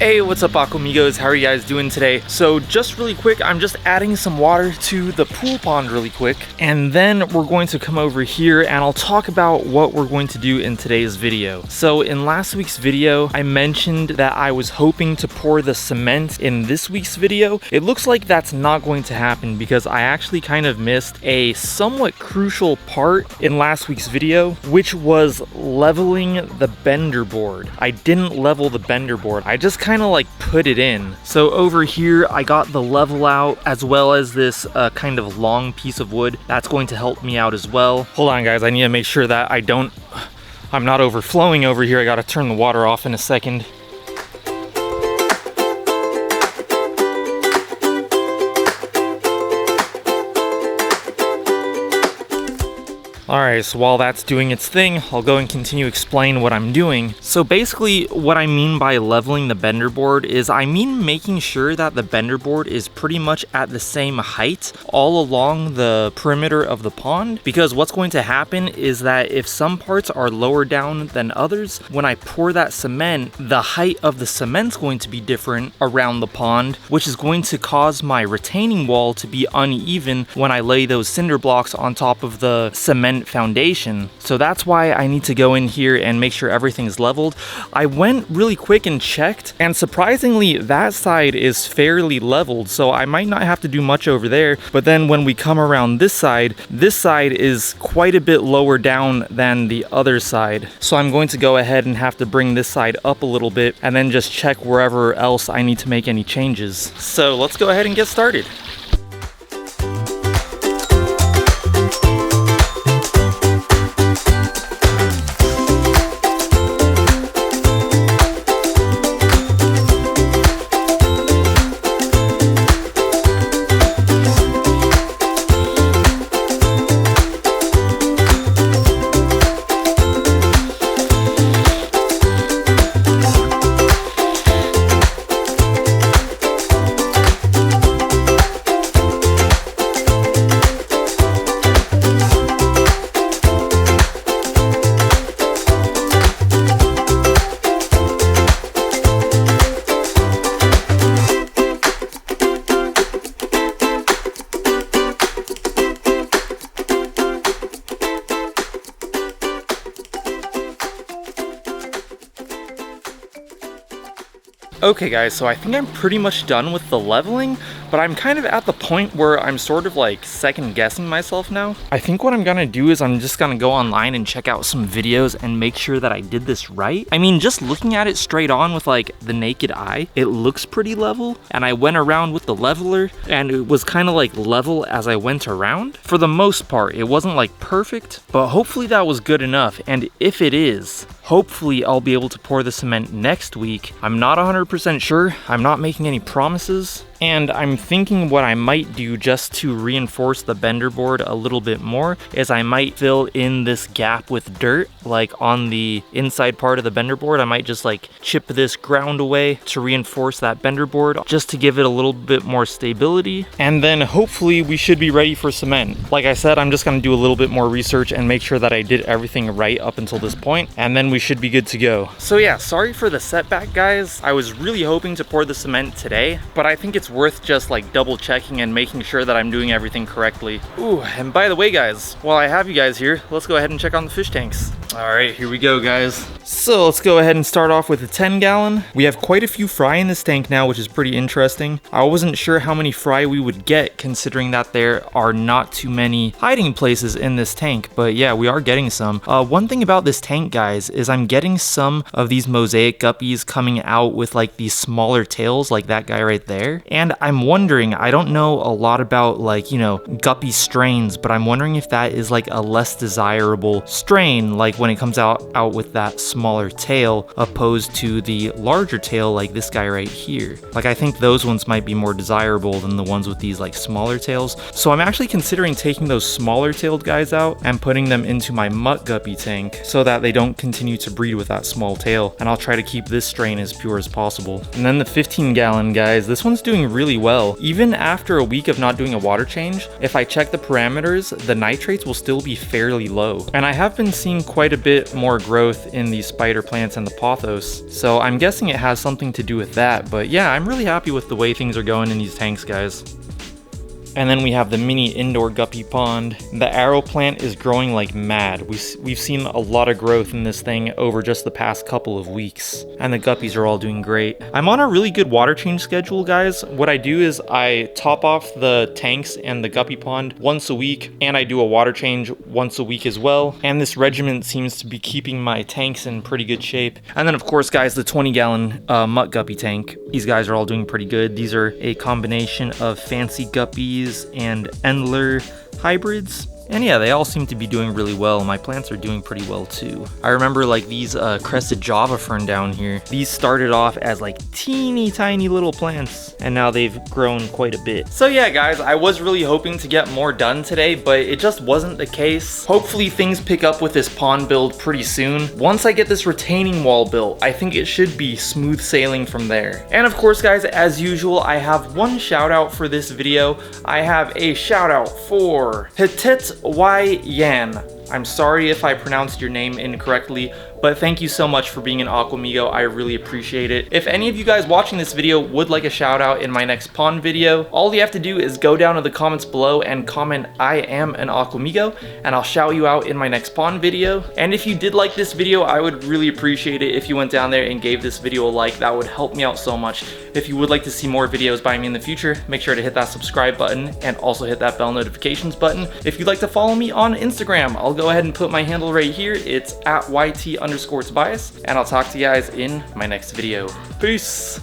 Hey, what's up Aquamigos? How are you guys doing today? So just really quick, I'm just adding some water to the pool pond really quick, and then we're going to come over here and I'll talk about what we're going to do in today's video. So in last week's video, I mentioned that I was hoping to pour the cement in this week's video. It looks like that's not going to happen because I actually kind of missed a somewhat crucial part in last week's video, which was leveling the bender board. I didn't level the bender board. I just kind of like put it in. So over here I got the level out as well as this kind of long piece of wood that's going to help me out as well. Hold on guys, I need to make sure that I'm not overflowing over here. I gotta turn the water off in a second. Alright, so while that's doing its thing, I'll go and continue explain what I'm doing. So basically, what I mean by leveling the bender board is I mean making sure that the bender board is pretty much at the same height all along the perimeter of the pond. Because what's going to happen is that if some parts are lower down than others, when I pour that cement, the height of the cement's going to be different around the pond, which is going to cause my retaining wall to be uneven when I lay those cinder blocks on top of the cement foundation. So that's why I need to go in here and make sure everything's leveled. I went really quick and checked, and surprisingly that side is fairly leveled, so I might not have to do much over there. But then when we come around this side is quite a bit lower down than the other side. So I'm going to go ahead and have to bring this side up a little bit and then just check wherever else I need to make any changes. So let's go ahead and get started. Okay guys, so I think I'm pretty much done with the leveling, but I'm kind of at the point where I'm sort of like second guessing myself now. I think what I'm gonna do is I'm just gonna go online and check out some videos and make sure that I did this right. I mean, just looking at it straight on with like the naked eye, it looks pretty level, and I went around with the leveler and it was kind of like level as I went around. For the most part, it wasn't like perfect, but hopefully that was good enough, and if it is, hopefully I'll be able to pour the cement next week. I'm not 100% sure. I'm not making any promises. And I'm thinking what I might do just to reinforce the bender board a little bit more is I might fill in this gap with dirt, like on the inside part of the bender board. I might just like chip this ground away to reinforce that bender board just to give it a little bit more stability. And then hopefully we should be ready for cement. Like I said, I'm just gonna do a little bit more research and make sure that I did everything right up until this point, and then we should be good to go. So yeah, sorry for the setback guys. I was really hoping to pour the cement today, but I think it's worth just like double checking and making sure that I'm doing everything correctly. Ooh, and by the way guys, while I have you guys here, let's go ahead and check on the fish tanks. All right, here we go guys. So let's go ahead and start off with a 10 gallon. We have quite a few fry in this tank now, which is pretty interesting. I wasn't sure how many fry we would get considering that there are not too many hiding places in this tank, but yeah, we are getting some. One thing about this tank guys is I'm getting some of these mosaic guppies coming out with like these smaller tails like that guy right there. And I'm wondering, I don't know a lot about like, you know, guppy strains, but I'm wondering if that is like a less desirable strain, like when it comes out with that smaller tail opposed to the larger tail like this guy right here. Like I think those ones might be more desirable than the ones with these like smaller tails. So I'm actually considering taking those smaller tailed guys out and putting them into my mutt guppy tank so that they don't continue to breed with that small tail, and I'll try to keep this strain as pure as possible. And then the 15 gallon guys, this one's doing really well. Even after a week of not doing a water change, if I check the parameters, the nitrates will still be fairly low. And I have been seeing quite a bit more growth in these spider plants and the pothos. So I'm guessing it has something to do with that. But yeah, I'm really happy with the way things are going in these tanks, guys. And then we have the mini indoor guppy pond. The arrow plant is growing like mad. We've seen a lot of growth in this thing over just the past couple of weeks. And the guppies are all doing great. I'm on a really good water change schedule, guys. What I do is I top off the tanks and the guppy pond once a week, and I do a water change once a week as well. And this regimen seems to be keeping my tanks in pretty good shape. And then of course, guys, the 20-gallon mutt guppy tank. These guys are all doing pretty good. These are a combination of fancy guppies and Endler hybrids. And yeah, they all seem to be doing really well. My plants are doing pretty well too. I remember like these crested java fern down here. These started off as like teeny tiny little plants, and now they've grown quite a bit. So yeah, guys, I was really hoping to get more done today, but it just wasn't the case. Hopefully things pick up with this pond build pretty soon. Once I get this retaining wall built, I think it should be smooth sailing from there. And of course, guys, as usual, I have one shout out for this video. I have a shout out for Hitit Y Yan. I'm sorry if I pronounced your name incorrectly, but thank you so much for being an Aquamigo. I really appreciate it. If any of you guys watching this video would like a shout out in my next pond video, all you have to do is go down to the comments below and comment I am an Aquamigo, and I'll shout you out in my next pond video. And if you did like this video, I would really appreciate it if you went down there and gave this video a like. That would help me out so much. If you would like to see more videos by me in the future, make sure to hit that subscribe button and also hit that bell notifications button. If you'd like to follow me on Instagram, I'll go ahead and put my handle right here. It's at YT_Tobias, and I'll talk to you guys in my next video. Peace.